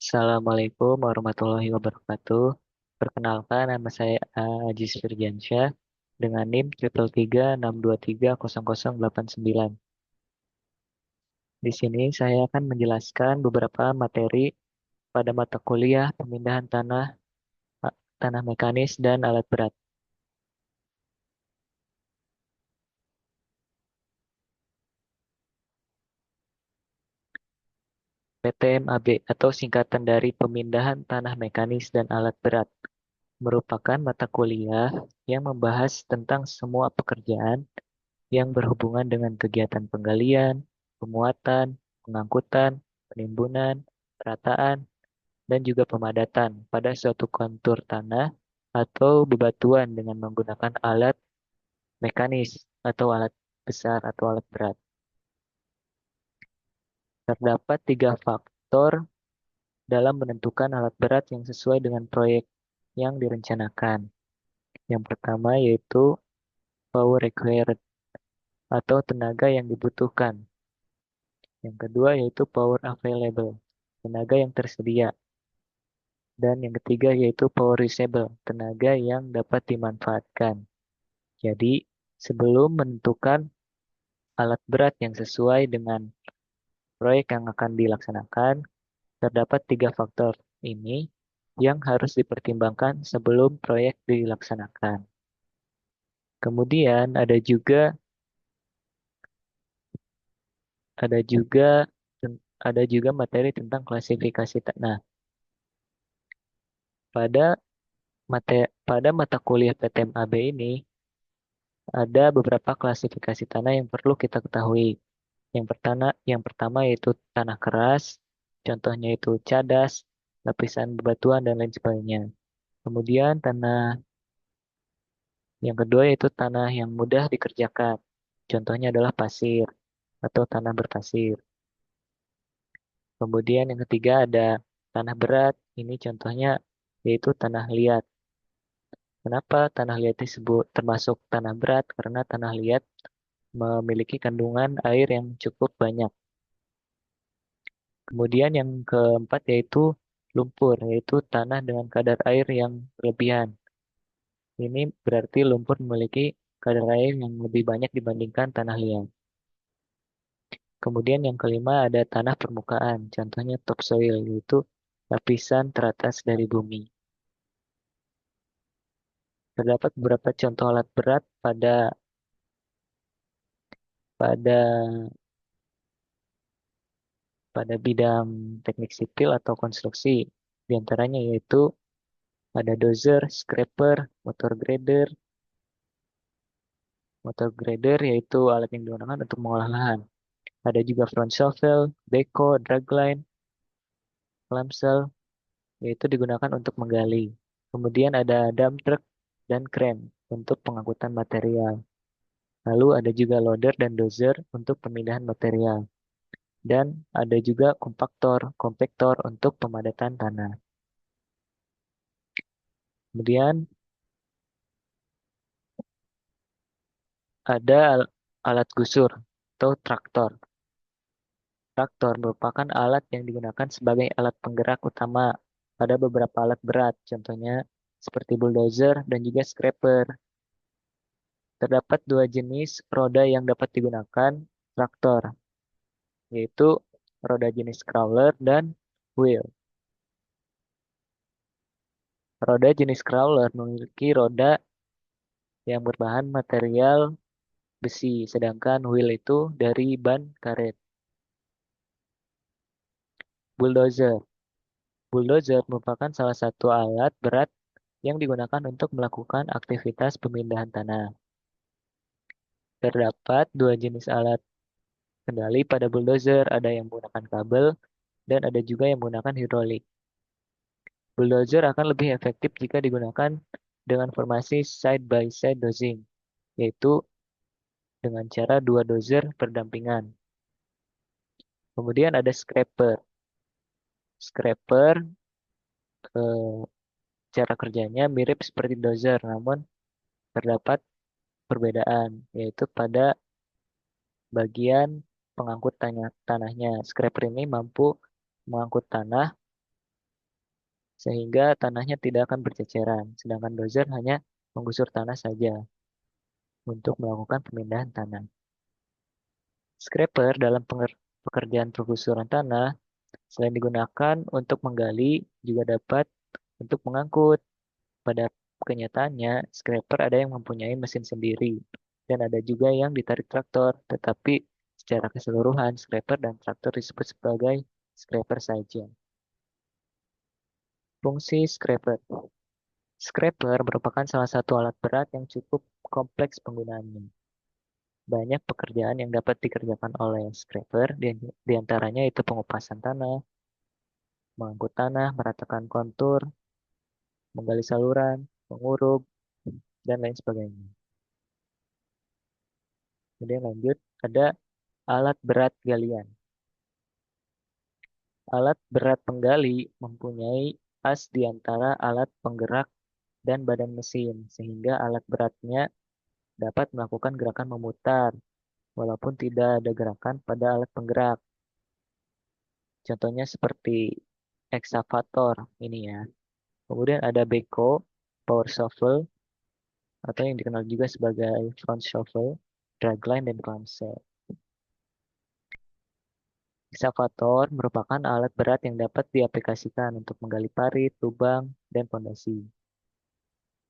Assalamualaikum warahmatullahi wabarakatuh. Perkenalkan, nama saya Ajis Firdiansyah dengan NIM 33362300089. Di sini saya akan menjelaskan beberapa materi pada mata kuliah pemindahan tanah mekanis dan alat berat. PTMAB atau singkatan dari pemindahan tanah mekanis dan alat berat merupakan mata kuliah yang membahas tentang semua pekerjaan yang berhubungan dengan kegiatan penggalian, pemuatan, pengangkutan, penimbunan, perataan, dan juga pemadatan pada suatu kontur tanah atau bebatuan dengan menggunakan alat mekanis atau alat besar atau alat berat. Terdapat tiga faktor dalam menentukan alat berat yang sesuai dengan proyek yang direncanakan. Yang pertama yaitu power required atau tenaga yang dibutuhkan. Yang kedua yaitu power available, tenaga yang tersedia. Dan yang ketiga yaitu power usable, tenaga yang dapat dimanfaatkan. Jadi, sebelum menentukan alat berat yang sesuai dengan proyek yang akan dilaksanakan, terdapat tiga faktor ini yang harus dipertimbangkan sebelum proyek dilaksanakan. Kemudian ada juga ada juga materi tentang klasifikasi tanah. Pada pada mata kuliah PTMAB ini ada beberapa klasifikasi tanah yang perlu kita ketahui. Yang pertama yaitu tanah keras, contohnya itu cadas, lapisan bebatuan dan lain sebagainya. Kemudian yang kedua yaitu tanah yang mudah dikerjakan. Contohnya adalah pasir atau tanah berpasir. Kemudian yang ketiga ada tanah berat. Ini contohnya yaitu tanah liat. Kenapa tanah liat disebut termasuk tanah berat? Karena tanah liat memiliki kandungan air yang cukup banyak. Kemudian yang keempat yaitu lumpur, yaitu tanah dengan kadar air yang berlebihan. Ini berarti lumpur memiliki kadar air yang lebih banyak dibandingkan tanah liat. Kemudian yang kelima ada tanah permukaan, contohnya topsoil, yaitu lapisan teratas dari bumi. Terdapat beberapa contoh alat berat pada pada bidang teknik sipil atau konstruksi. Di antaranya yaitu ada dozer, scraper, motor grader yaitu alat yang digunakan untuk mengolah lahan. Ada juga front shovel, beko, dragline, clamshell, yaitu digunakan untuk menggali. Kemudian ada dump truck dan crane untuk pengangkutan material. Lalu ada juga loader dan dozer untuk pemindahan material. Dan ada juga kompaktor untuk pemadatan tanah. Kemudian ada alat gusur atau traktor. Traktor merupakan alat yang digunakan sebagai alat penggerak utama pada beberapa alat berat, contohnya seperti bulldozer dan juga scraper. Terdapat dua jenis roda yang dapat digunakan traktor, yaitu roda jenis crawler dan wheel. Roda jenis crawler memiliki roda yang berbahan material besi, sedangkan wheel itu dari ban karet. Bulldozer. Bulldozer merupakan salah satu alat berat yang digunakan untuk melakukan aktivitas pemindahan tanah. Terdapat dua jenis alat kendali pada bulldozer, ada yang menggunakan kabel dan ada juga yang menggunakan hidrolik. Bulldozer akan lebih efektif jika digunakan dengan formasi side by side dozing, yaitu dengan cara dua dozer berdampingan. Kemudian ada scraper. Scraper eh, cara kerjanya mirip seperti dozer, namun terdapat perbedaan, yaitu pada bagian pengangkut tanahnya. Scraper ini mampu mengangkut tanah sehingga tanahnya tidak akan berceceran, sedangkan dozer hanya menggusur tanah saja untuk melakukan pemindahan tanah. Scraper dalam pekerjaan penggusuran tanah selain digunakan untuk menggali, juga dapat untuk mengangkut. Pada kenyataannya, scraper ada yang mempunyai mesin sendiri, dan ada juga yang ditarik traktor, tetapi secara keseluruhan, scraper dan traktor disebut sebagai scraper saja. Fungsi scraper. Scraper merupakan salah satu alat berat yang cukup kompleks penggunaannya. Banyak pekerjaan yang dapat dikerjakan oleh scraper, di antaranya itu pengupasan tanah, mengangkut tanah, meratakan kontur, menggali saluran, menguruk, dan lain sebagainya. Kemudian lanjut, ada alat berat galian. Alat berat penggali mempunyai as di antara alat penggerak dan badan mesin, sehingga alat beratnya dapat melakukan gerakan memutar, walaupun tidak ada gerakan pada alat penggerak. Contohnya seperti eksavator ini ya. Kemudian ada beko, power shovel, atau yang dikenal juga sebagai front shovel, dragline, dan clamshell. Eksavator merupakan alat berat yang dapat diaplikasikan untuk menggali parit, lubang, dan fondasi,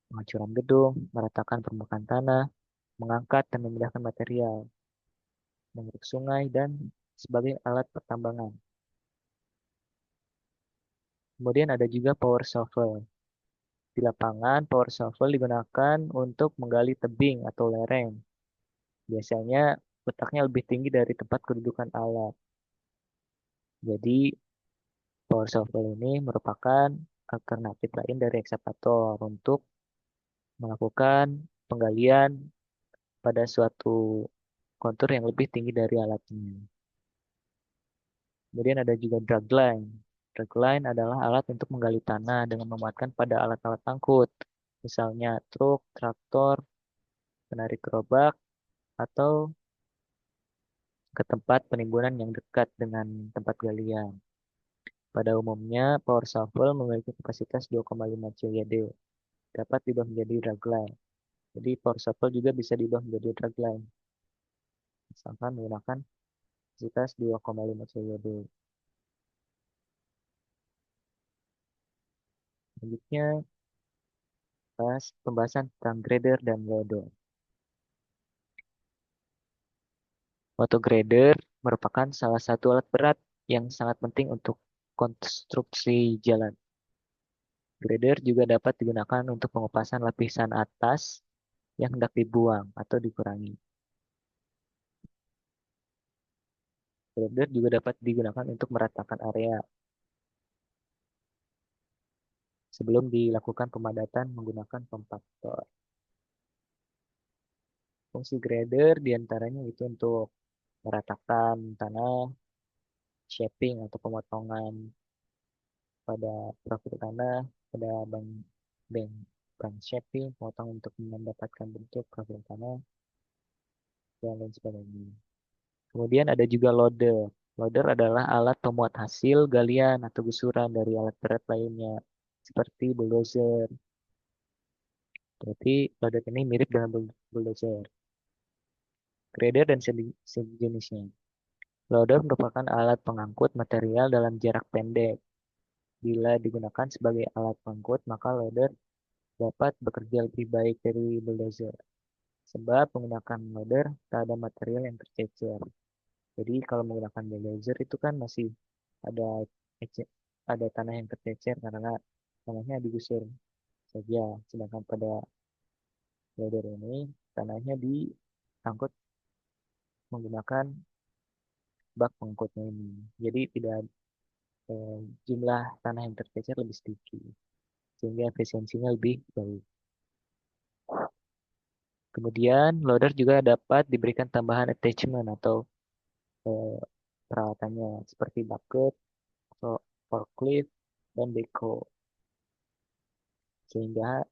penghancuran gedung, meratakan permukaan tanah, mengangkat dan memindahkan material, mengeruk sungai, dan sebagai alat pertambangan. Kemudian ada juga power shovel. Di lapangan, power shovel digunakan untuk menggali tebing atau lereng. Biasanya letaknya lebih tinggi dari tempat kedudukan alat. Jadi, power shovel ini merupakan alternatif lain dari eksavator untuk melakukan penggalian pada suatu kontur yang lebih tinggi dari alatnya. Kemudian ada juga dragline. Dragline adalah alat untuk menggali tanah dengan memuatkan pada alat-alat angkut, misalnya truk, traktor, penarik gerobak, atau ke tempat penimbunan yang dekat dengan tempat galian. Pada umumnya, power shovel memiliki kapasitas 2,5 CYD, dapat diubah menjadi dragline. Jadi power shovel juga bisa diubah menjadi dragline, misalkan menggunakan kapasitas 2,5 CYD. Selanjutnya, pembahasan tentang grader dan loader. Grader merupakan salah satu alat berat yang sangat penting untuk konstruksi jalan. Grader juga dapat digunakan untuk pengupasan lapisan atas yang hendak dibuang atau dikurangi. Grader juga dapat digunakan untuk meratakan area sebelum dilakukan pemadatan menggunakan kompaktor. Fungsi grader diantaranya itu untuk meratakan tanah, shaping atau pemotongan pada profil tanah, pada bank, bank shaping, pemotongan untuk mendapatkan bentuk profil tanah, dan lain sebagainya. Kemudian ada juga loader. Loader adalah alat pemuat hasil galian atau gusuran dari alat berat lainnya, seperti bulldozer. Berarti loader ini mirip dengan bulldozer. Grader dan sejenisnya. Loader merupakan alat pengangkut material dalam jarak pendek. Bila digunakan sebagai alat pengangkut, maka loader dapat bekerja lebih baik dari bulldozer. Sebab menggunakan loader, tak ada material yang tercecer. Jadi kalau menggunakan bulldozer itu kan masih ada ada tanah yang tercecer karena tanahnya digusur saja. Sedangkan pada loader ini tanahnya diangkut menggunakan bak pengangkutnya ini. Jadi tidak jumlah tanah yang tercecer lebih sedikit sehingga efisiensinya lebih baik. Kemudian loader juga dapat diberikan tambahan attachment atau eh, peralatannya seperti bucket, atau forklift, dan backhoe sehingga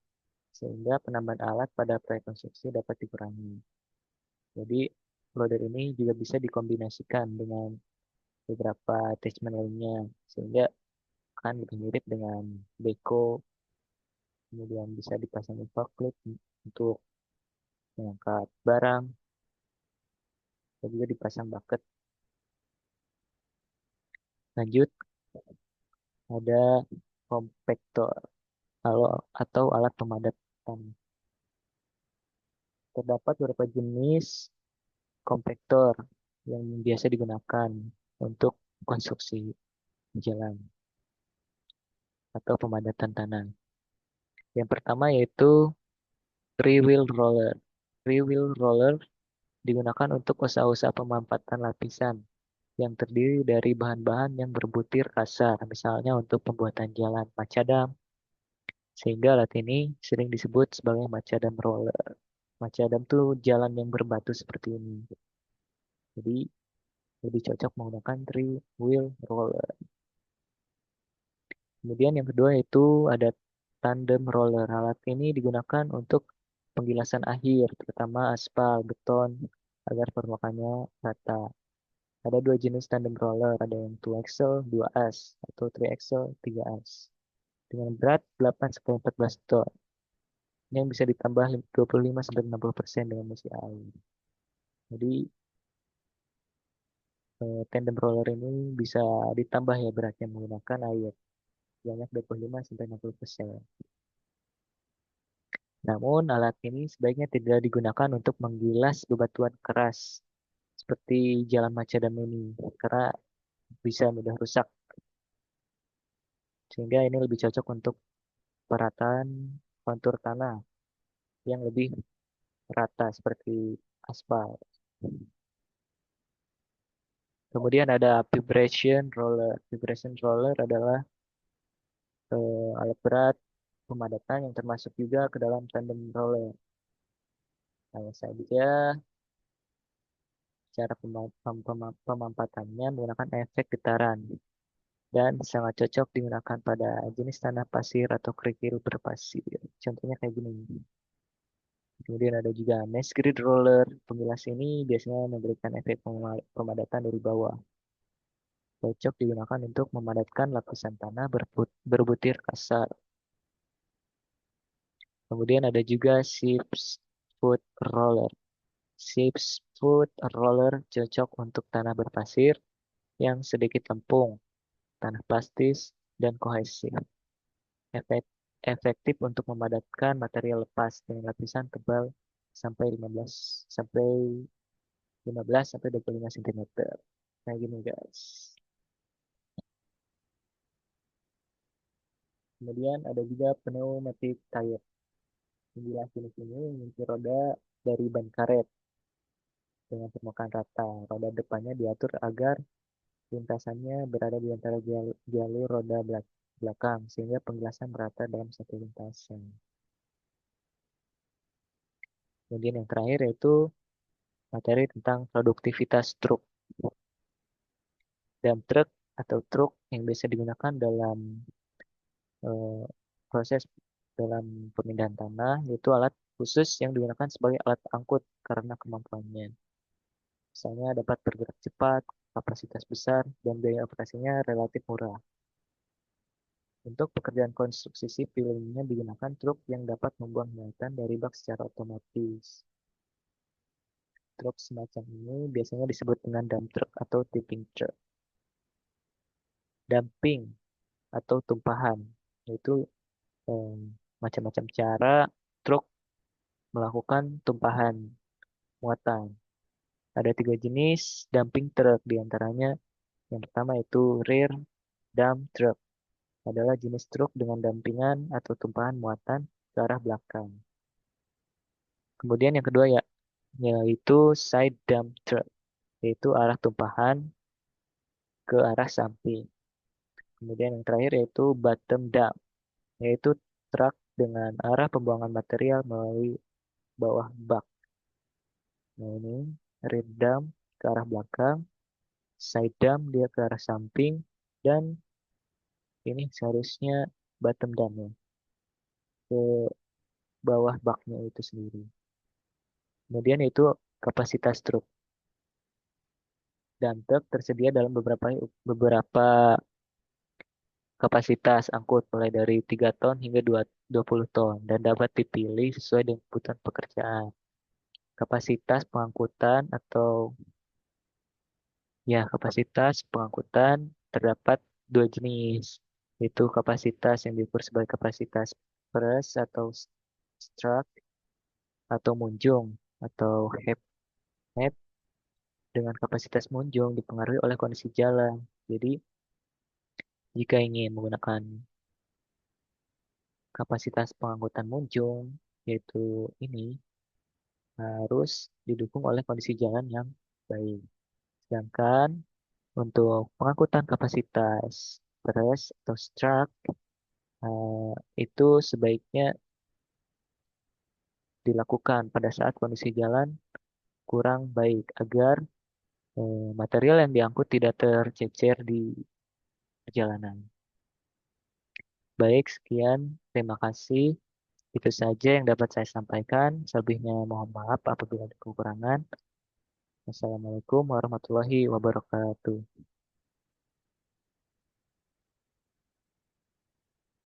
sehingga penambahan alat pada proyek konstruksi dapat dikurangi. Jadi loader ini juga bisa dikombinasikan dengan beberapa attachment lainnya sehingga kan lebih mirip dengan beko, kemudian bisa dipasang forklift untuk mengangkat barang, dan juga dipasang bucket. Lanjut, ada kompaktor atau alat pemadat tanah. Terdapat beberapa jenis kompaktor yang biasa digunakan untuk konstruksi jalan atau pemadatan tanah. Yang pertama yaitu three wheel roller. Three wheel roller digunakan untuk usaha-usaha pemampatan lapisan yang terdiri dari bahan-bahan yang berbutir kasar, misalnya untuk pembuatan jalan macadam, sehingga alat ini sering disebut sebagai macadam roller. Macadam tuh jalan yang berbatu seperti ini. Jadi lebih cocok menggunakan three wheel roller. Kemudian yang kedua itu ada tandem roller. Alat ini digunakan untuk penggilasan akhir, terutama aspal, beton, agar permukaannya rata. Ada dua jenis tandem roller, ada yang 2 axle, 2 as, atau 3 axle, 3 as. Dengan berat 8-14 ton, yang bisa ditambah 25-60% dengan mesin air. Jadi tandem roller ini bisa ditambah ya beratnya menggunakan air, banyak 25-60%. Namun alat ini sebaiknya tidak digunakan untuk menggilas bebatuan keras seperti jalan macadam ini, karena bisa mudah rusak. Sehingga ini lebih cocok untuk perataan kontur tanah yang lebih rata seperti aspal. Kemudian ada vibration roller. Vibration roller adalah alat berat pemadatan yang termasuk juga ke dalam tandem roller. Hanya saja cara pemampatannya menggunakan efek getaran dan sangat cocok digunakan pada jenis tanah pasir atau kerikil berpasir. Contohnya kayak gini. Kemudian ada juga mesh grid roller. Penggilas ini biasanya memberikan efek pemadatan dari bawah. Cocok digunakan untuk memadatkan lapisan tanah berbutir kasar. Kemudian ada juga six foot roller. Six foot roller cocok untuk tanah berpasir yang sedikit lempung, tanah plastis, dan kohesif. Efektif untuk memadatkan material lepas dengan lapisan tebal sampai 15 sampai 25 cm. Kayak gini guys. Kemudian ada juga pneumatic tire. Penjelas jenis ini memiliki roda dari ban karet dengan permukaan rata. Roda depannya diatur agar lintasannya berada di antara jalur roda belakang sehingga penjelasan merata dalam satu lintasan. Kemudian yang terakhir yaitu materi tentang produktivitas truk. Dump truck atau truk yang biasa digunakan dalam eh, proses dalam pemindahan tanah yaitu alat khusus yang digunakan sebagai alat angkut karena kemampuannya. Misalnya dapat bergerak cepat, kapasitas besar, dan biaya operasinya relatif murah. Untuk pekerjaan konstruksi sipil umumnya digunakan truk yang dapat membuang muatan dari bak secara otomatis. Truk semacam ini biasanya disebut dengan dump truck atau tipping truck. Dumping atau tumpahan, yaitu eh, macam-macam cara truk melakukan tumpahan muatan. Ada 3 jenis dumping truck, diantaranya yang pertama itu rear dump truck. Adalah jenis truk dengan dampingan atau tumpahan muatan ke arah belakang. Kemudian yang kedua yaitu side dump truck, yaitu arah tumpahan ke arah samping. Kemudian yang terakhir yaitu bottom dump, yaitu truk dengan arah pembuangan material melalui bawah bak. Nah ini rear dump ke arah belakang, side dump dia ke arah samping, dan ini seharusnya bottom dump ya, ke bawah baknya itu sendiri. Kemudian itu kapasitas truk. Dan truk tersedia dalam beberapa kapasitas angkut mulai dari 3 ton hingga 20 ton dan dapat dipilih sesuai dengan kebutuhan pekerjaan. Kapasitas pengangkutan atau kapasitas pengangkutan terdapat dua jenis, yaitu kapasitas yang diukur sebagai kapasitas press atau strut atau munjung atau head dengan kapasitas munjung dipengaruhi oleh kondisi jalan. Jadi, jika ingin menggunakan kapasitas pengangkutan munjung, yaitu ini harus didukung oleh kondisi jalan yang baik. Sedangkan untuk pengangkutan kapasitas press atau strut itu sebaiknya dilakukan pada saat kondisi jalan kurang baik agar material yang diangkut tidak tercecer di perjalanan. Baik, sekian. Terima kasih. Itu saja yang dapat saya sampaikan. Selebihnya mohon maaf apabila ada kekurangan. Wassalamualaikum warahmatullahi wabarakatuh.